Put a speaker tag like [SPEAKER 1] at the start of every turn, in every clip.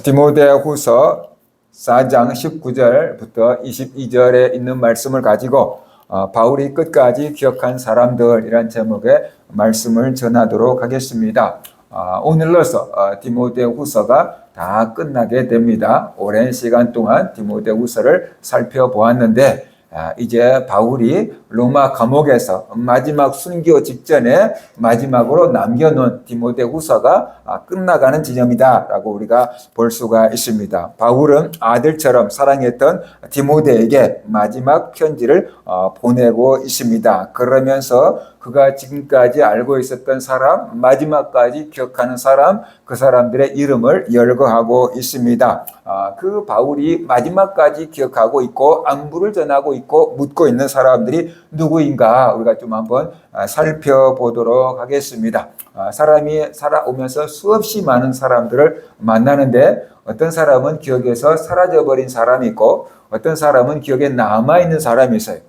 [SPEAKER 1] 디모데후서 4장 19절부터 22절에 있는 말씀을 가지고 바울이 끝까지 기억한 사람들이란 제목의 말씀을 전하도록 하겠습니다. 오늘로서 디모데후서가 다 끝나게 됩니다. 오랜 시간 동안 디모데후서를 살펴보았는데 이제 바울이 로마 감옥에서 마지막 순교 직전에 마지막으로 남겨놓은 디모데후서가 끝나가는 지점이다라고 우리가 볼 수가 있습니다. 바울은 아들처럼 사랑했던 디모데에게 마지막 편지를 보내고 있습니다. 그러면서 그가 지금까지 알고 있었던 사람, 마지막까지 기억하는 사람, 그 사람들의 이름을 열거하고 있습니다. 그 바울이 마지막까지 기억하고 있고 안부를 전하고 있고 묻고 있는 사람들이 누구인가 우리가 좀 한번 살펴보도록 하겠습니다. 사람이 살아오면서 수없이 많은 사람들을 만나는데 어떤 사람은 기억에서 사라져버린 사람이 있고 어떤 사람은 기억에 남아있는 사람이 있어요.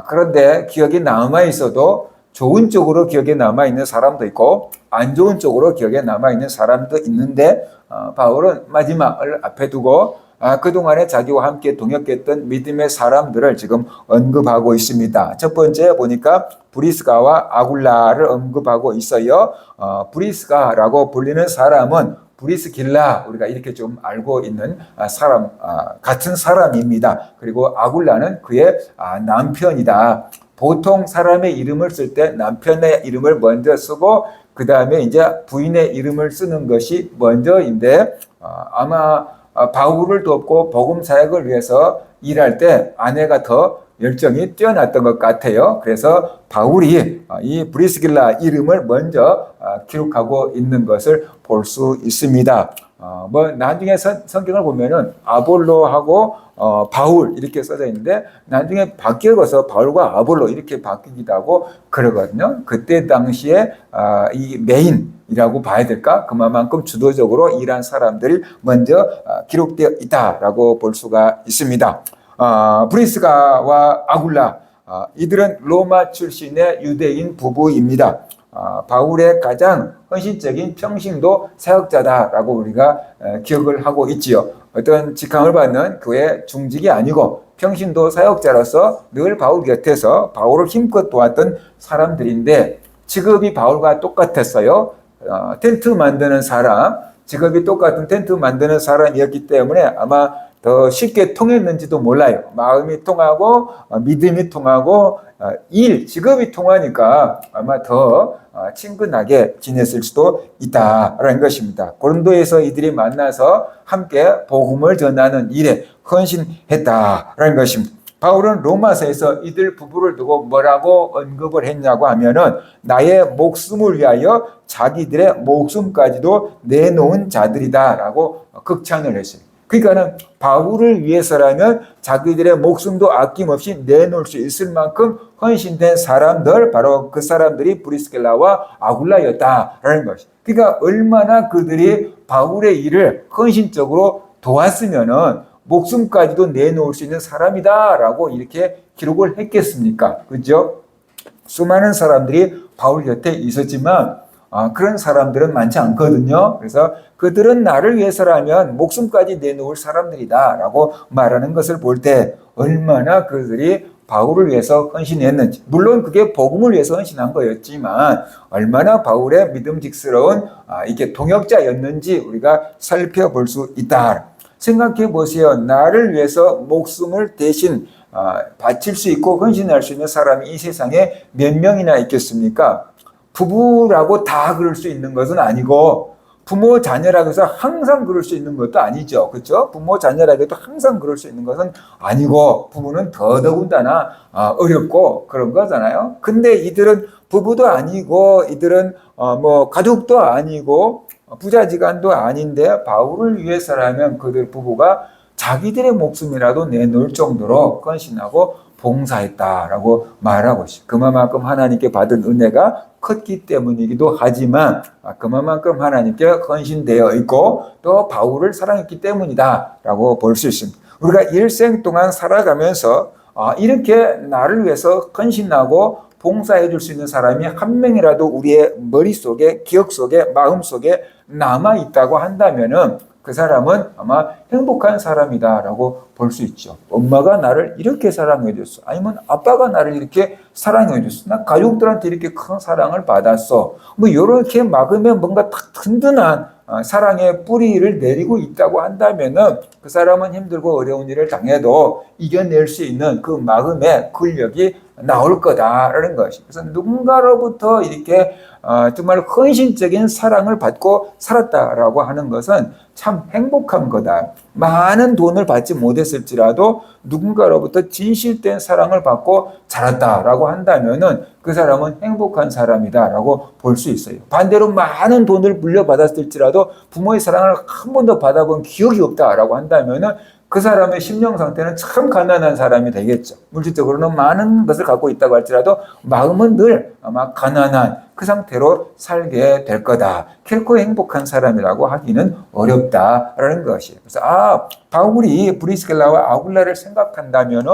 [SPEAKER 1] 그런데 기억이 남아있어도 좋은 쪽으로 기억에 남아있는 사람도 있고 안 좋은 쪽으로 기억에 남아있는 사람도 있는데 바울은 마지막을 앞에 두고 그동안에 자기와 함께 동역했던 믿음의 사람들을 지금 언급하고 있습니다. 첫 번째 보니까 브리스가와 아굴라를 언급하고 있어요. 브리스가라고 불리는 사람은 브리스길라 우리가 이렇게 좀 알고 있는 사람 같은 사람입니다. 그리고 아굴라는 그의 남편이다. 보통 사람의 이름을 쓸 때 남편의 이름을 먼저 쓰고 그 다음에 이제 부인의 이름을 쓰는 것이 먼저인데 아마 바울을 돕고 복음 사역을 위해서 일할 때 아내가 더 열정이 뛰어났던 것 같아요. 그래서 바울이 이 브리스길라 이름을 먼저 기록하고 있는 것을 볼 수 있습니다. 나중에 성경을 보면은 아볼로하고 바울 이렇게 써져 있는데 나중에 바뀌어서 바울과 아볼로 이렇게 바뀌기도 하고 그러거든요. 그때 당시에 이 메인이라고 봐야 될까? 그만큼 주도적으로 일한 사람들이 먼저 기록되어 있다라고 볼 수가 있습니다. 브리스가와 아굴라 이들은 로마 출신의 유대인 부부입니다. 바울의 가장 헌신적인 평신도 사역자다라고 우리가 기억을 하고 있지요. 어떤 직함을 받는 교회 중직이 아니고 평신도 사역자로서 늘 바울 곁에서 바울을 힘껏 도왔던 사람들인데 직업이 바울과 똑같았어요. 텐트 만드는 사람, 직업이 똑같은 텐트 만드는 사람이었기 때문에 아마 더 쉽게 통했는지도 몰라요. 마음이 통하고 믿음이 통하고 직업이 통하니까 아마 더 친근하게 지냈을 수도 있다라는 것입니다. 고린도에서 이들이 만나서 함께 복음을 전하는 일에 헌신했다라는 것입니다. 바울은 로마서에서 이들 부부를 두고 뭐라고 언급을 했냐고 하면은 나의 목숨을 위하여 자기들의 목숨까지도 내놓은 자들이다라고 극찬을 했어요. 그러니까는 바울을 위해서라면 자기들의 목숨도 아낌없이 내놓을 수 있을 만큼 헌신된 사람들, 바로 그 사람들이 브리스길라와 아굴라였다라는 것이. 그러니까 얼마나 그들이 바울의 일을 헌신적으로 도왔으면은 목숨까지도 내놓을 수 있는 사람이다라고 이렇게 기록을 했겠습니까? 그죠? 수많은 사람들이 바울 곁에 있었지만 그런 사람들은 많지 않거든요. 그래서 그들은 나를 위해서라면 목숨까지 내놓을 사람들이다 라고 말하는 것을 볼 때 얼마나 그들이 바울을 위해서 헌신했는지, 물론 그게 복음을 위해서 헌신한 거였지만 얼마나 바울의 믿음직스러운 이게 동역자였는지 우리가 살펴볼 수 있다. 생각해 보세요. 나를 위해서 목숨을 대신 바칠 수 있고 헌신할 수 있는 사람이 이 세상에 몇 명이나 있겠습니까? 부부라고 다 그럴 수 있는 것은 아니고 부모 자녀라고 해서 항상 그럴 수 있는 것도 아니죠. 그렇죠? 부모 자녀라고 해도 항상 그럴 수 있는 것은 아니고 부부는 더더군다나 어렵고 그런 거잖아요. 근데 이들은 부부도 아니고 이들은 가족도 아니고 부자지간도 아닌데 바울을 위해서라면 그들 부부가 자기들의 목숨이라도 내놓을 정도로 헌신하고 봉사했다라고 말하고 있어요. 그만큼 하나님께 받은 은혜가 컸기 때문이기도 하지만 그만큼 하나님께 헌신되어 있고 또 바울을 사랑했기 때문이다라고 볼 수 있습니다. 우리가 일생 동안 살아가면서 이렇게 나를 위해서 헌신하고 봉사해 줄 수 있는 사람이 한 명이라도 우리의 머릿속에, 기억 속에, 마음 속에 남아 있다고 한다면은 그 사람은 아마 행복한 사람이다라고 볼 수 있죠. 엄마가 나를 이렇게 사랑해줬어. 아니면 아빠가 나를 이렇게 사랑해줬어. 나 가족들한테 이렇게 큰 사랑을 받았어. 뭐 이렇게 막으면 뭔가 딱 든든한 사랑의 뿌리를 내리고 있다고 한다면은 그 사람은 힘들고 어려운 일을 당해도 이겨낼 수 있는 그 마음의 근력이 나올 거다라는 것이. 그래서 누군가로부터 이렇게 정말 헌신적인 사랑을 받고 살았다라고 하는 것은 참 행복한 거다. 많은 돈을 받지 못했을지라도 누군가로부터 진실된 사랑을 받고 자랐다라고 한다면은 그 사람은 행복한 사람이다라고 볼 수 있어요. 반대로 많은 돈을 물려받았을지라도 부모의 사랑을 한 번도 받아본 기억이 없다라고 한다면은 그 사람의 심령 상태는 참 가난한 사람이 되겠죠. 물질적으로는 많은 것을 갖고 있다고 할지라도 마음은 늘 아마 가난한 그 상태로 살게 될 거다. 결코 행복한 사람이라고 하기는 어렵다라는 것이에요. 그래서 바울이 브리스길라와 아굴라를 생각한다면은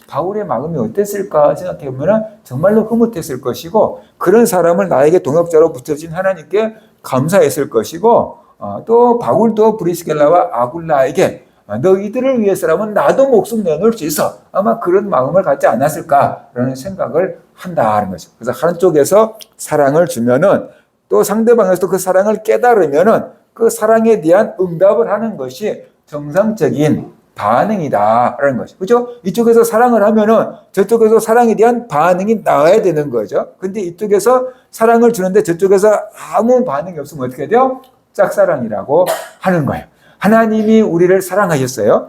[SPEAKER 1] 바울의 마음이 어땠을까 생각해보면 정말로 흐뭇했을 것이고, 그런 사람을 나에게 동역자로 붙여진 하나님께 감사했을 것이고, 또 바울도 브리스길라와 아굴라에게 너희들을 위해서라면 나도 목숨 내놓을 수 있어. 아마 그런 마음을 갖지 않았을까라는 생각을 한다는 거죠. 그래서 한쪽에서 사랑을 주면은 또 상대방에서도 그 사랑을 깨달으면은 그 사랑에 대한 응답을 하는 것이 정상적인 반응이다라는 것이죠. 그죠? 이쪽에서 사랑을 하면은 저쪽에서 사랑에 대한 반응이 나와야 되는 거죠. 근데 이쪽에서 사랑을 주는데 저쪽에서 아무 반응이 없으면 어떻게 돼요? 짝사랑이라고 하는 거예요. 하나님이 우리를 사랑하셨어요.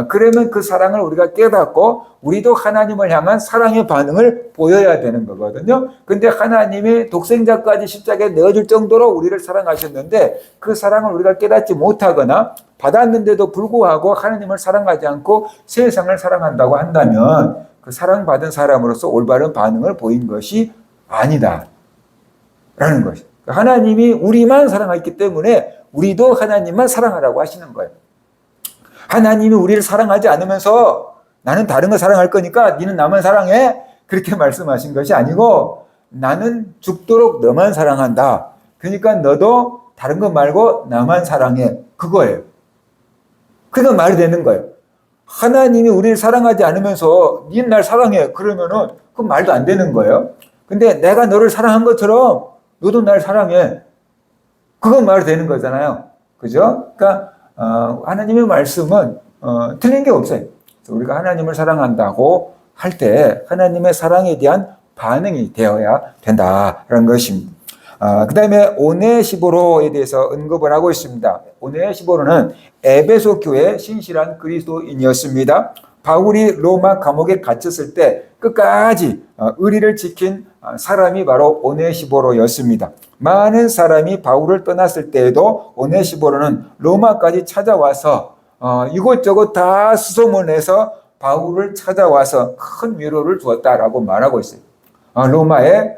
[SPEAKER 1] 그러면 그 사랑을 우리가 깨닫고 우리도 하나님을 향한 사랑의 반응을 보여야 되는 거거든요. 근데 하나님이 독생자까지 십자가에 내어줄 정도로 우리를 사랑하셨는데 그 사랑을 우리가 깨닫지 못하거나 받았는데도 불구하고 하나님을 사랑하지 않고 세상을 사랑한다고 한다면 그 사랑받은 사람으로서 올바른 반응을 보인 것이 아니다 라는 것이죠. 하나님이 우리만 사랑했기 때문에 우리도 하나님만 사랑하라고 하시는 거예요. 하나님이 우리를 사랑하지 않으면서 나는 다른 거 사랑할 거니까 니는 나만 사랑해, 그렇게 말씀하신 것이 아니고 나는 죽도록 너만 사랑한다. 그러니까 너도 다른 거 말고 나만 사랑해. 그거예요. 그건 말이 되는 거예요. 하나님이 우리를 사랑하지 않으면서 니는 날 사랑해. 그러면은 그건 말도 안 되는 거예요. 근데 내가 너를 사랑한 것처럼 너도 날 사랑해. 그건 말이 되는 거잖아요. 그죠? 그러니까 하나님의 말씀은 틀린 게 없어요. 우리가 하나님을 사랑한다고 할 때 하나님의 사랑에 대한 반응이 되어야 된다라는 것입니다. 그 다음에 오네시보로에 대해서 언급을 하고 있습니다. 오네시보로는 에베소 교회의 신실한 그리스도인이었습니다. 바울이 로마 감옥에 갇혔을 때 끝까지 의리를 지킨 사람이 바로 오네시보로였습니다. 많은 사람이 바울을 떠났을 때에도 오네시보로는 로마까지 찾아와서 이곳저곳 다 수소문해서 바울을 찾아와서 큰 위로를 주었다라고 말하고 있어요. 로마에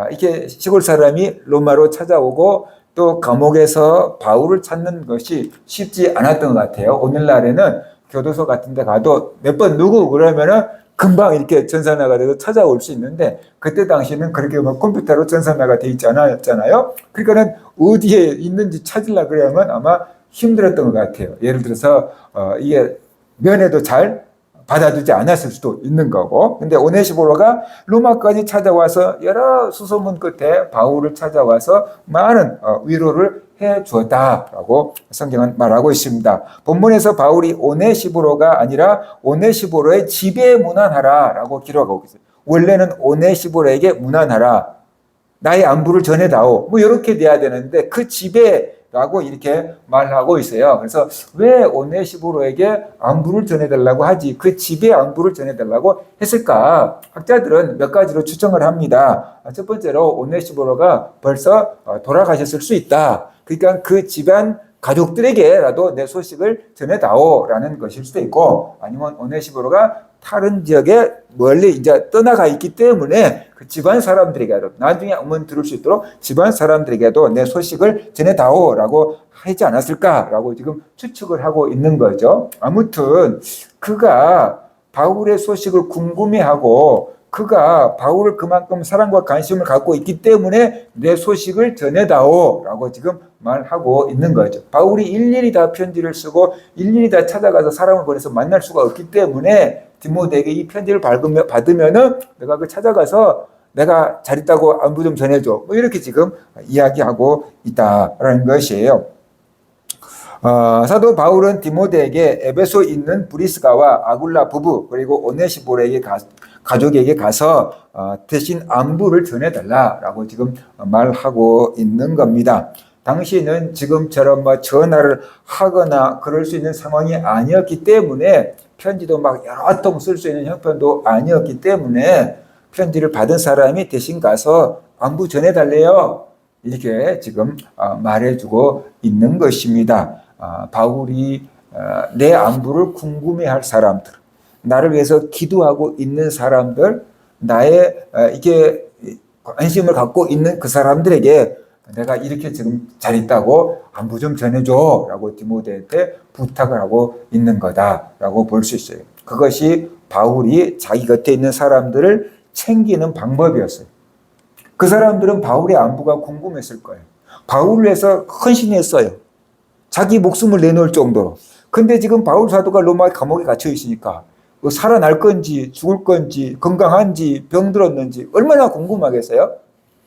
[SPEAKER 1] 이렇게 시골 사람이 로마로 찾아오고 또 감옥에서 바울을 찾는 것이 쉽지 않았던 것 같아요. 오늘날에는 교도소 같은 데 가도 몇 번 누구 그러면은 금방 이렇게 전산화가 돼서 찾아올 수 있는데 그때 당시에는 그렇게 뭐 컴퓨터로 전산화가 돼 있지 않았잖아요. 그러니까는 어디에 있는지 찾으려고 그러면 아마 힘들었던 것 같아요. 예를 들어서 이게 면회도 잘 받아주지 않았을 수도 있는 거고. 근데 오네시보로가 로마까지 찾아와서 여러 수소문 끝에 바울을 찾아와서 많은 위로를 해 주었다라고 성경은 말하고 있습니다. 본문에서 바울이 오네시보로가 아니라 오네시보로의 집에 문안하라라고 기록하고 있어요. 원래는 오네시보로에게 문안하라, 나의 안부를 전해다오, 뭐 이렇게 돼야 되는데 그 집에 라고 이렇게 말하고 있어요. 그래서 왜 오네시보로에게 안부를 전해달라고 하지? 그 집에 안부를 전해달라고 했을까? 학자들은 몇 가지로 추정을 합니다. 첫 번째로 오네시보로가 벌써 돌아가셨을 수 있다. 그러니까 그 집안 가족들에게라도 내 소식을 전해다오라는 것일 수도 있고, 아니면 오네시보로가 다른 지역에 멀리 이제 떠나가 있기 때문에 그 집안 사람들에게도 나중에 한번 들을 수 있도록 집안 사람들에게도 내 소식을 전해다오라고 하지 않았을까라고 지금 추측을 하고 있는 거죠. 아무튼 그가 바울의 소식을 궁금해하고 그가 바울을 그만큼 사랑과 관심을 갖고 있기 때문에 내 소식을 전해다오 라고 지금 말하고 있는 거죠. 바울이 일일이 다 편지를 쓰고 일일이 다 찾아가서 사람을 보내서 만날 수가 없기 때문에 디모데에게 이 편지를 받으면은 내가 그 찾아가서 내가 잘 있다고 안부 좀 전해줘. 뭐 이렇게 지금 이야기하고 있다라는 것이에요. 사도 바울은 디모데에게 에베소에 있는 브리스가와 아굴라 부부 그리고 오네시보르에게 가족에게 가서 대신 안부를 전해달라라고 지금 말하고 있는 겁니다. 당시는 지금처럼 뭐 전화를 하거나 그럴 수 있는 상황이 아니었기 때문에 편지도 막 여러 통 쓸 수 있는 형편도 아니었기 때문에 편지를 받은 사람이 대신 가서 안부 전해달래요. 이렇게 지금 말해주고 있는 것입니다. 바울이 내 안부를 궁금해할 사람들, 나를 위해서 기도하고 있는 사람들, 나의 이게 관심을 갖고 있는 그 사람들에게 내가 이렇게 지금 잘 있다고 안부 좀 전해줘 라고 디모데한테 부탁을 하고 있는 거다라고 볼 수 있어요. 그것이 바울이 자기 곁에 있는 사람들을 챙기는 방법이었어요. 그 사람들은 바울의 안부가 궁금했을 거예요. 바울을 위해서 헌신했어요. 자기 목숨을 내놓을 정도로. 근데 지금 바울 사도가 로마 감옥에 갇혀 있으니까 살아날 건지 죽을 건지 건강한지 병들었는지 얼마나 궁금하겠어요?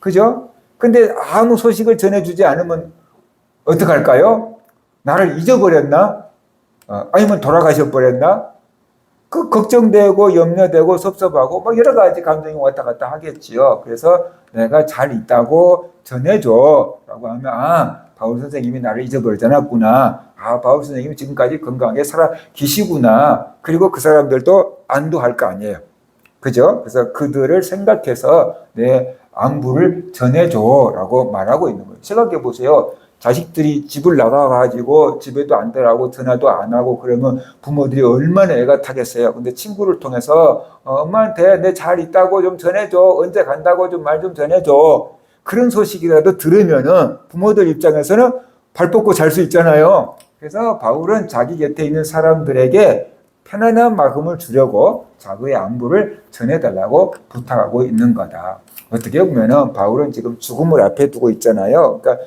[SPEAKER 1] 그죠? 근데 아무 소식을 전해주지 않으면 어떡할까요? 나를 잊어버렸나? 아니면 돌아가셔버렸나? 그 걱정되고 염려되고 섭섭하고 막 여러 가지 감정이 왔다 갔다 하겠지요. 그래서 내가 잘 있다고 전해줘 라고 하면 바울 선생님이 나를 잊어버리지 않았구나. 바울 선생님이 지금까지 건강하게 살아 계시구나. 그리고 그 사람들도 안도할 거 아니에요. 그죠? 그래서 그들을 생각해서 내 안부를 전해줘라고 말하고 있는 거예요. 생각해 보세요. 자식들이 집을 나가가지고 집에도 안 들어가고 전화도 안 하고 그러면 부모들이 얼마나 애가 타겠어요. 근데 친구를 통해서 엄마한테 내 잘 있다고 좀 전해줘. 언제 간다고 좀 말 좀 전해줘. 그런 소식이라도 들으면은 부모들 입장에서는 발 뻗고 잘 수 있잖아요. 그래서 바울은 자기 곁에 있는 사람들에게 편안한 마음을 주려고 자기의 안부를 전해달라고 부탁하고 있는 거다. 어떻게 보면은 바울은 지금 죽음을 앞에 두고 있잖아요. 그러니까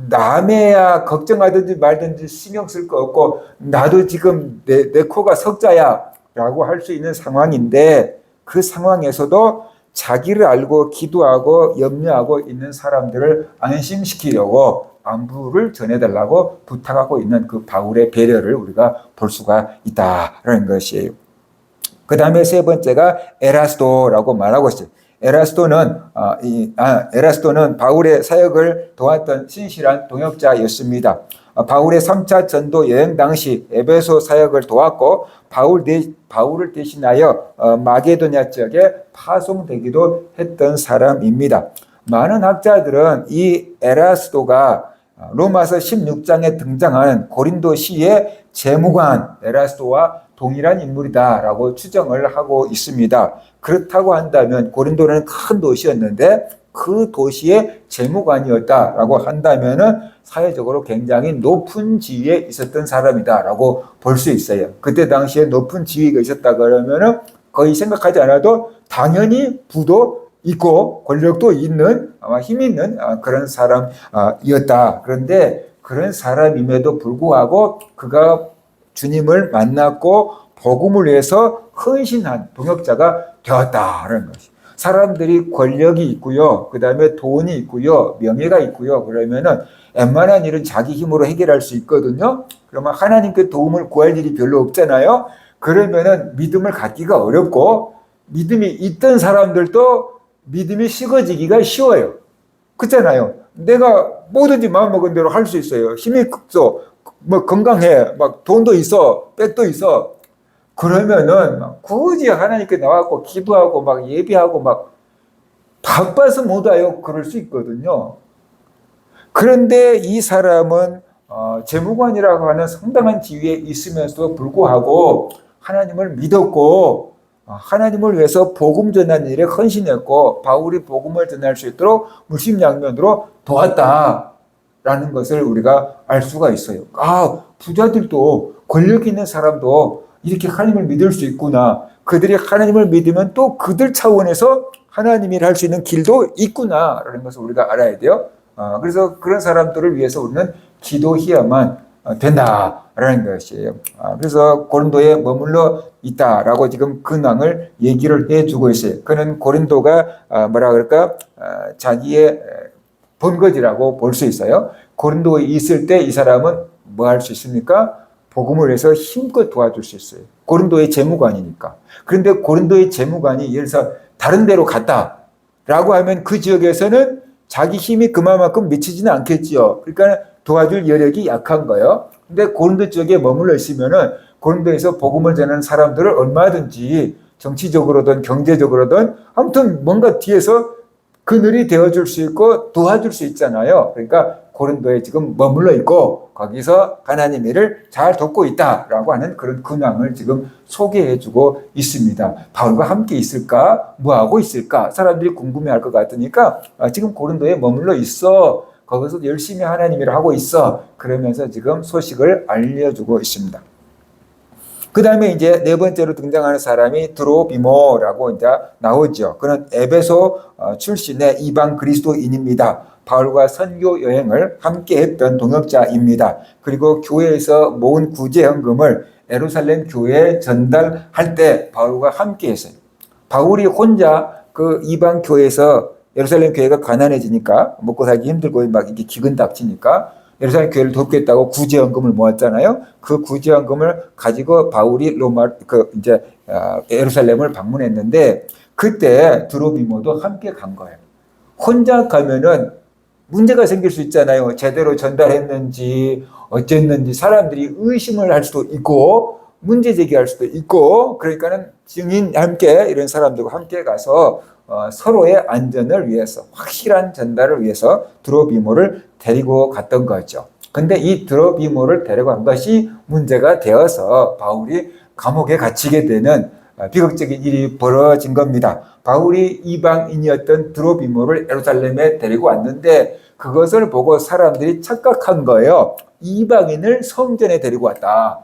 [SPEAKER 1] 남에야 걱정하든지 말든지 신경 쓸 거 없고 나도 지금 내 코가 석자야 라고 할 수 있는 상황인데 그 상황에서도 자기를 알고 기도하고 염려하고 있는 사람들을 안심시키려고 안부를 전해달라고 부탁하고 있는 그 바울의 배려를 우리가 볼 수가 있다라는 것이에요. 그 다음에 세 번째가 에라스도라고 말하고 있어요. 에라스도는 바울의 사역을 도왔던 신실한 동역자였습니다. 바울의 3차 전도 여행 당시 에베소 사역을 도왔고 바울을 대신하여 마게도냐 지역에 파송되기도 했던 사람입니다. 많은 학자들은 이 에라스도가 로마서 16장에 등장하는 고린도시의 재무관 에라스도와 동일한 인물이다라고 추정을 하고 있습니다. 그렇다고 한다면 고린도는 큰 도시였는데 그 도시의 재무관이었다라고 한다면은 사회적으로 굉장히 높은 지위에 있었던 사람이다라고 볼 수 있어요. 그때 당시에 높은 지위가 있었다 그러면은 거의 생각하지 않아도 당연히 부도 있고 권력도 있는 아마 힘 있는 그런 사람이었다. 그런데 그런 사람임에도 불구하고 그가 주님을 만났고 복음을 위해서 헌신한 동역자가 되었다는 것이. 사람들이 권력이 있고요. 그 다음에 돈이 있고요. 명예가 있고요. 그러면은 웬만한 일은 자기 힘으로 해결할 수 있거든요. 그러면 하나님께 도움을 구할 일이 별로 없잖아요. 그러면은 믿음을 갖기가 어렵고 믿음이 있던 사람들도 믿음이 식어지기가 쉬워요. 그렇잖아요. 내가 뭐든지 마음먹은 대로 할 수 있어요. 힘이 있어. 뭐 건강해. 막 돈도 있어. 백도 있어. 그러면은 굳이 하나님께 나와서 기도하고 막 예배하고 막 바빠서 못 와요. 그럴 수 있거든요. 그런데 이 사람은 재무관이라고 하는 상당한 지위에 있으면서도 불구하고 하나님을 믿었고 하나님을 위해서 복음 전하는 일에 헌신했고 바울이 복음을 전할 수 있도록 물심양면으로 도왔다라는 것을 우리가 알 수가 있어요. 부자들도 권력 있는 사람도 이렇게 하나님을 믿을 수 있구나. 그들이 하나님을 믿으면 또 그들 차원에서 하나님이 할 수 있는 길도 있구나라는 것을 우리가 알아야 돼요. 그래서 그런 사람들을 위해서 우리는 기도해야만 된다라는 것이에요. 그래서 고린도에 머물러 있다라고 지금 근황을 얘기를 해주고 있어요. 그는 고린도가 뭐라 그럴까 자기의 본거지라고 볼 수 있어요. 고린도에 있을 때 이 사람은 뭐 할 수 있습니까? 복음을 해서 힘껏 도와줄 수 있어요. 고린도의 재무관이니까. 그런데 고린도의 재무관이 예를 들어서 다른 데로 갔다라고 하면 그 지역에서는 자기 힘이 그만큼 미치지는 않겠지요. 그러니까 도와줄 여력이 약한 거예요. 근데 고린도 지역에 머물러 있으면은 고린도에서 복음을 전하는 사람들을 얼마든지 정치적으로든 경제적으로든 아무튼 뭔가 뒤에서 그늘이 되어줄 수 있고 도와줄 수 있잖아요. 그러니까 고린도에 지금 머물러 있고 거기서 하나님 일을 잘 돕고 있다라고 하는 그런 근황을 지금 소개해주고 있습니다. 바울과 함께 있을까? 뭐하고 있을까? 사람들이 궁금해할 것 같으니까 지금 고린도에 머물러 있어. 거기서 열심히 하나님 일을 하고 있어. 그러면서 지금 소식을 알려주고 있습니다. 그 다음에 이제 네 번째로 등장하는 사람이 드로비모라고 이제 나오죠. 그는 에베소 출신의 이방 그리스도인입니다. 바울과 선교 여행을 함께 했던 동역자입니다. 그리고 교회에서 모은 구제헌금을 예루살렘 교회에 전달할 때 바울과 함께 했어요. 바울이 혼자 그 이방 교회에서 예루살렘 교회가 가난해지니까 먹고 살기 힘들고 막 이렇게 기근 닥치니까 예루살렘 교회를 돕겠다고 구제헌금을 모았잖아요. 그 구제헌금을 가지고 바울이 예루살렘을 방문했는데 그때 드로비모도 함께 간 거예요. 혼자 가면은 문제가 생길 수 있잖아요. 제대로 전달했는지 어쨌는지 사람들이 의심을 할 수도 있고 문제 제기할 수도 있고 그러니까는 증인 함께 이런 사람들과 함께 가서 서로의 안전을 위해서 확실한 전달을 위해서 드로비모를 데리고 갔던 거죠. 근데 이 드로비모를 데려간 것이 문제가 되어서 바울이 감옥에 갇히게 되는 비극적인 일이 벌어진 겁니다. 바울이 이방인이었던 드로비모를 예루살렘에 데리고 왔는데 그것을 보고 사람들이 착각한 거예요. 이방인을 성전에 데리고 왔다.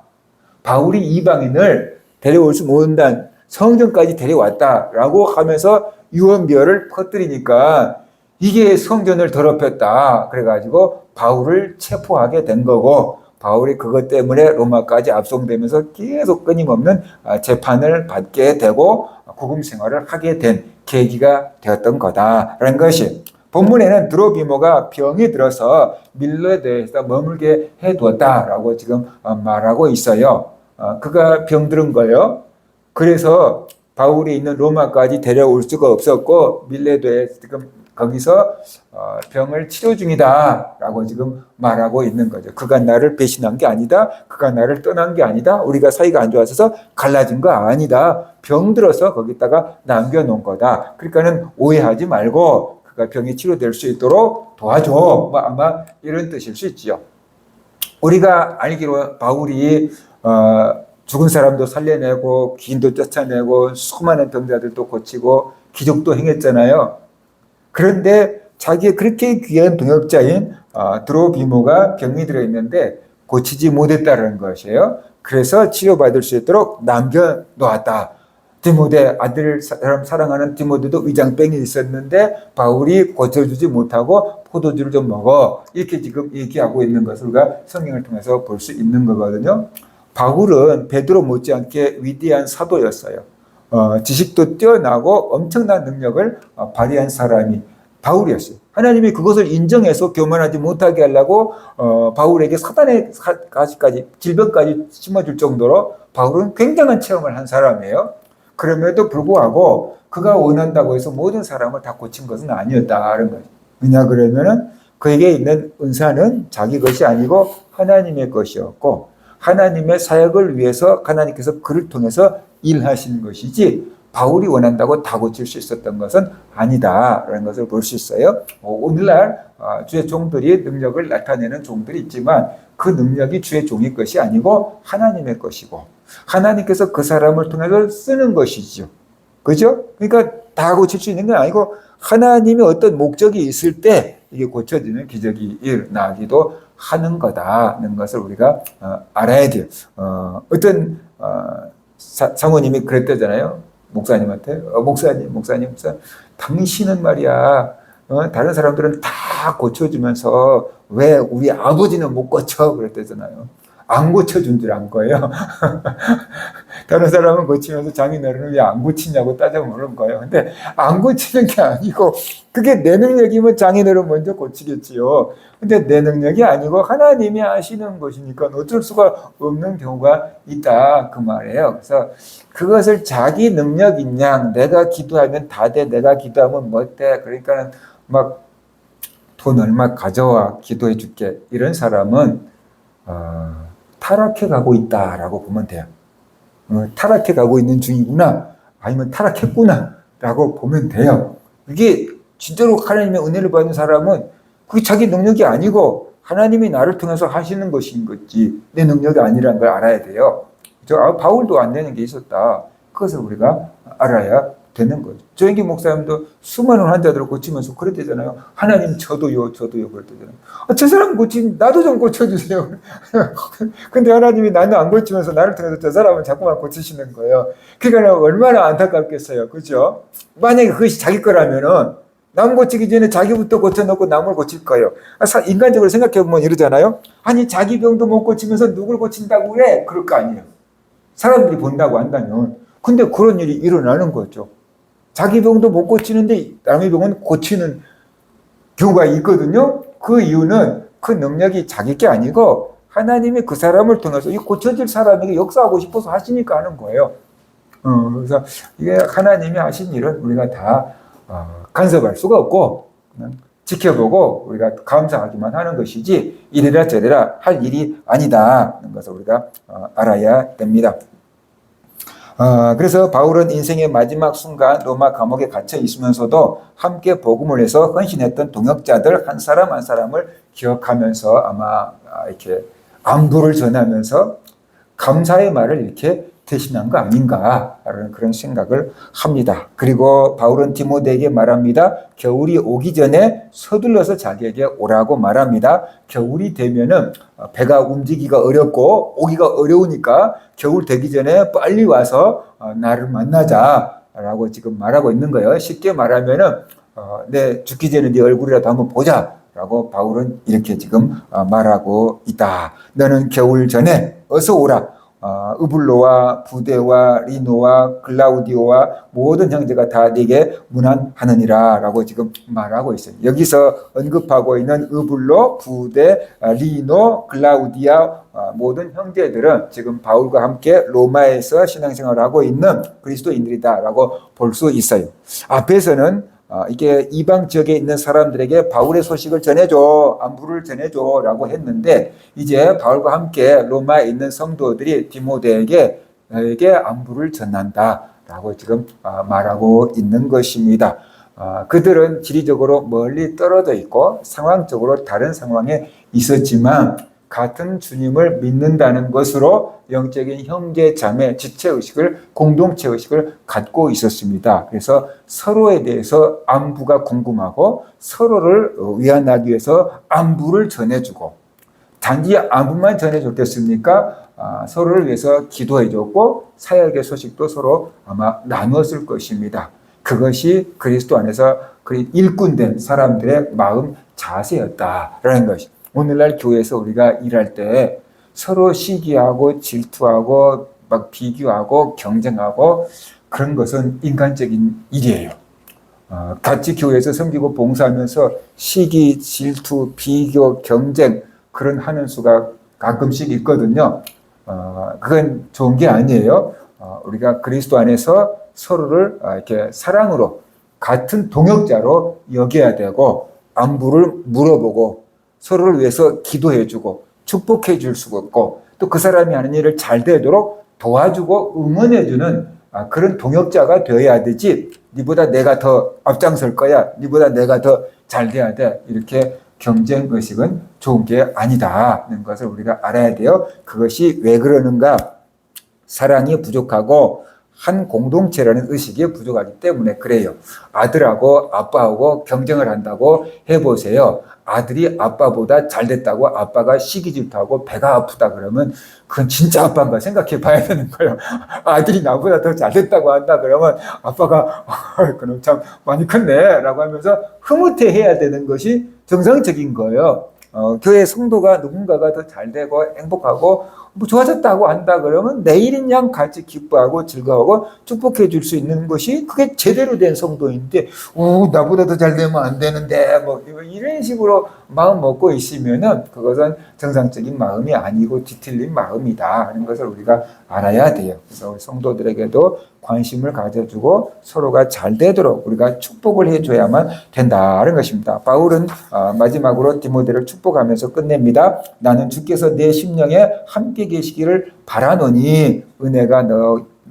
[SPEAKER 1] 바울이 이방인을 데려올 수 못한다는 성전까지 데려왔다라고 하면서 유언비어를 퍼뜨리니까 이게 성전을 더럽혔다. 그래가지고 바울을 체포하게 된 거고 바울이 그것 때문에 로마까지 압송되면서 계속 끊임없는 재판을 받게 되고 구금 생활을 하게 된 계기가 되었던 거다라는 것이 본문에는 드로비모가 병이 들어서 밀레드에서 머물게 해두었다라고 지금 말하고 있어요. 그가 병들은 거예요. 그래서 바울이 있는 로마까지 데려올 수가 없었고 밀레도에 지금 거기서 병을 치료 중이다라고 지금 말하고 있는 거죠. 그가 나를 배신한 게 아니다. 그가 나를 떠난 게 아니다. 우리가 사이가 안 좋아져서 갈라진 거 아니다. 병들어서 거기다가 남겨놓은 거다. 그러니까는 오해하지 말고 그가 병이 치료될 수 있도록 도와줘. 뭐 아마 이런 뜻일 수 있지요. 우리가 알기로 바울이 죽은 사람도 살려내고 귀인도 쫓아내고 수많은 병자들도 고치고 기적도 행했잖아요. 그런데 자기의 그렇게 귀한 동역자인 드로비모가 병이 들어있는데 고치지 못했다는 것이에요. 그래서 치료받을 수 있도록 남겨놓았다. 디모데 아들 사랑하는 디모데도 위장병이 있었는데 바울이 고쳐주지 못하고 포도주를 좀 먹어. 이렇게 지금 얘기하고 있는 것을 우리가 성경을 통해서 볼 수 있는 거거든요. 바울은 베드로 못지않게 위대한 사도였어요. 지식도 뛰어나고 엄청난 능력을 발휘한 사람이 바울이었어요. 하나님이 그것을 인정해서 교만하지 못하게 하려고 바울에게 사단의 가시까지 질병까지 심어줄 정도로 바울은 굉장한 체험을 한 사람이에요. 그럼에도 불구하고 그가 원한다고 해서 모든 사람을 다 고친 것은 아니었다는 거예요. 왜냐 그러면은 그에게 있는 은사는 자기 것이 아니고 하나님의 것이었고 하나님의 사역을 위해서 하나님께서 그를 통해서 일하신 것이지 바울이 원한다고 다 고칠 수 있었던 것은 아니다라는 것을 볼 수 있어요. 오늘날 주의 종들이 능력을 나타내는 종들이 있지만 그 능력이 주의 종의 것이 아니고 하나님의 것이고 하나님께서 그 사람을 통해서 쓰는 것이죠. 그죠? 그러니까 다 고칠 수 있는 건 아니고 하나님이 어떤 목적이 있을 때 이게 고쳐지는 기적이 일어나기도 하는 거다는 것을 우리가 알아야 돼요. 어떤 사모님이 그랬대잖아요. 목사님한테. 목사님, 당신은 말이야, 다른 사람들은 다 고쳐주면서 왜 우리 아버지는 못 고쳐? 그랬대잖아요. 안 고쳐준 줄 안 거예요. 다른 사람은 고치면서 장인어른은 왜 안 고치냐고 따져 물은 거예요. 근데 안 고치는 게 아니고, 그게 내 능력이면 장인어른 먼저 고치겠지요. 근데 내 능력이 아니고 하나님이 하시는 것이니까 어쩔 수가 없는 경우가 있다, 그 말이에요. 그래서 그것을 자기 능력인 양, 내가 기도하면 다 돼, 내가 기도하면 뭐 돼. 그러니까는 막 돈 얼마 가져와 기도해 줄게, 이런 사람은 타락해 가고 있다라고 보면 돼요. 타락해 가고 있는 중이구나, 아니면 타락했구나 라고 보면 돼요. 이게 진짜로 하나님의 은혜를 받는 사람은 그게 자기 능력이 아니고 하나님이 나를 통해서 하시는 것인 거지, 내 능력이 아니라는 걸 알아야 돼요. 바울도 안 되는 게 있었다, 그것을 우리가 알아야 되는 거죠. 조영기 목사님도 수많은 환자들을 고치면서 그랬대잖아요. 하나님 저도요 그랬대잖아요. 저 사람 고친 나도 좀 고쳐주세요. 근데 하나님이 나는 안 고치면서 나를 통해서 저 사람은 자꾸만 고치시는 거예요. 그러니까 얼마나 안타깝겠어요. 그죠? 만약에 그것이 자기 거라면은 남 고치기 전에 자기부터 고쳐놓고 남을 고칠 거예요. 인간적으로 생각해보면 이러잖아요. 아니 자기 병도 못 고치면서 누굴 고친다고 그래? 그럴 거 아니에요. 사람들이 본다고 한다면. 근데 그런 일이 일어나는 거죠. 자기 병도 못 고치는데 남의 병은 고치는 경우가 있거든요. 그 이유는 그 능력이 자기 게 아니고 하나님이 그 사람을 통해서 이 고쳐질 사람에게 역사하고 싶어서 하시니까 하는 거예요. 그래서 이게 하나님이 하신 일은 우리가 다 간섭할 수가 없고 그냥 지켜보고 우리가 감사하기만 하는 것이지 이래라 저래라 할 일이 아니다는 것을 우리가 알아야 됩니다. 그래서 바울은 인생의 마지막 순간 로마 감옥에 갇혀 있으면서도 함께 복음을 해서 헌신했던 동역자들 한 사람 한 사람을 기억하면서 아마 이렇게 안부를 전하면서 감사의 말을 이렇게 대신한 거 아닌가라는 그런 생각을 합니다. 그리고 바울은 디모데에게 말합니다. 겨울이 오기 전에 서둘러서 자기에게 오라고 말합니다. 겨울이 되면은 배가 움직이기가 어렵고 오기가 어려우니까 겨울 되기 전에 빨리 와서 나를 만나자라고 지금 말하고 있는 거예요. 쉽게 말하면은 내 죽기 전에 네 얼굴이라도 한번 보자라고 바울은 이렇게 지금 말하고 있다. 너는 겨울 전에 어서 오라. 으블로와 부데와 리노와 글라우디오와 모든 형제가 다 네게 문안하느니라 라고 지금 말하고 있어요. 여기서 언급하고 있는 으블로, 부데, 리노, 글라우디아 모든 형제들은 지금 바울과 함께 로마에서 신앙생활을 하고 있는 그리스도인들이다 라고 볼 수 있어요. 앞에서는 이게 이방 지역에 있는 사람들에게 바울의 소식을 전해줘, 안부를 전해줘 라고 했는데 이제 바울과 함께 로마에 있는 성도들이 디모데에게 안부를 전한다 라고 지금 말하고 있는 것입니다. 그들은 지리적으로 멀리 떨어져 있고 상황적으로 다른 상황에 있었지만 같은 주님을 믿는다는 것으로 영적인 형제 자매 지체의식을 공동체의식을 갖고 있었습니다. 그래서 서로에 대해서 안부가 궁금하고 서로를 위안하기 위해서 안부를 전해주고 단지 안부만 전해줬겠습니까? 서로를 위해서 기도해줬고 사역의 소식도 서로 아마 나누었을 것입니다. 그것이 그리스도 안에서 일꾼된 사람들의 마음 자세였다라는 것입니다. 오늘날 교회에서 우리가 일할 때 서로 시기하고 질투하고 막 비교하고 경쟁하고 그런 것은 인간적인 일이에요. 같이 교회에서 섬기고 봉사하면서 시기, 질투, 비교, 경쟁 그런 하는 수가 가끔씩 있거든요. 그건 좋은 게 아니에요. 우리가 그리스도 안에서 서로를 이렇게 사랑으로 같은 동역자로 여겨야 되고 안부를 물어보고 서로를 위해서 기도해주고 축복해줄 수가 있고 또 그 사람이 하는 일을 잘 되도록 도와주고 응원해주는 그런 동역자가 되어야 되지 니보다 내가 더 앞장설 거야, 니보다 내가 더 잘 돼야 돼 이렇게 경쟁의식은 좋은 게 아니다는 것을 우리가 알아야 돼요. 그것이 왜 그러는가? 사랑이 부족하고 한 공동체라는 의식이 부족하기 때문에 그래요. 아들하고 아빠하고 경쟁을 한다고 해보세요. 아들이 아빠보다 잘 됐다고 아빠가 시기 질투하고 배가 아프다 그러면 그건 진짜 아빠인가 생각해 봐야 되는 거예요. 아들이 나보다 더 잘 됐다고 한다 그러면 아빠가 그럼 참 많이 컸네 라고 하면서 흐뭇해 해야 되는 것이 정상적인 거예요. 교회 성도가 누군가가 더 잘 되고 행복하고 뭐 좋아졌다고 한다 그러면 내일인 양 같이 기뻐하고 즐거워하고 축복해 줄 수 있는 것이 그게 제대로 된 성도인데 나보다 더 잘 되면 안 되는데 뭐 이런 식으로 마음 먹고 있으면은 그것은 정상적인 마음이 아니고 뒤틀린 마음이다 하는 것을 우리가 알아야 돼요. 그래서 성도들에게도 관심을 가져주고 서로가 잘 되도록 우리가 축복을 해줘야만 된다는 것입니다. 바울은 마지막으로 디모데를 축복하면서 끝냅니다. 나는 주께서 내 심령에 함께 계시기를 바라노니 은혜가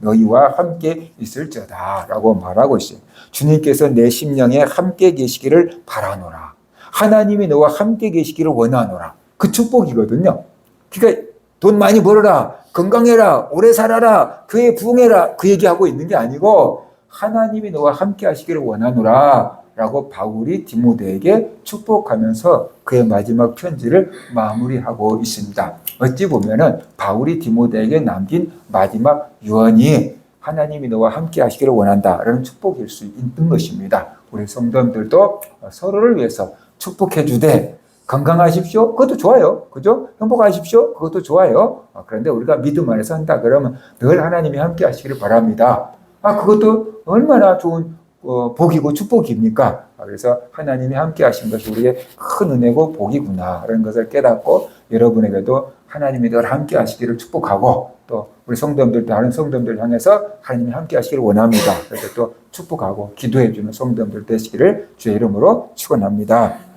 [SPEAKER 1] 너희와 함께 있을지어다 라고 말하고 있어요. 주님께서 내 심령에 함께 계시기를 바라노라. 하나님이 너와 함께 계시기를 원하노라. 그 축복이거든요. 그러니까 돈 많이 벌어라, 건강해라, 오래 살아라, 교회 부흥해라 그 얘기하고 있는 게 아니고 하나님이 너와 함께 하시기를 원하노라 라고 바울이 디모데에게 축복하면서 그의 마지막 편지를 마무리하고 있습니다. 어찌 보면은 바울이 디모데에게 남긴 마지막 유언이 하나님이 너와 함께 하시기를 원한다라는 축복일 수 있는 것입니다. 우리 성도님들도 서로를 위해서 축복해 주되 건강하십시오. 그것도 좋아요. 그죠? 행복하십시오. 그것도 좋아요. 그런데 우리가 믿음 안에서 한다 그러면 늘 하나님이 함께 하시기를 바랍니다. 그것도 얼마나 좋은 복이고 축복입니까? 그래서 하나님이 함께 하신 것이 우리의 큰 은혜고 복이구나 라는 것을 깨닫고 여러분에게도 하나님이 늘 함께 하시기를 축복하고 또 우리 성도님들 다른 성도님들 향해서 하나님이 함께 하시기를 원합니다. 그래서 또 축복하고 기도해 주는 성도님들 되시기를 주의 이름으로 축원합니다.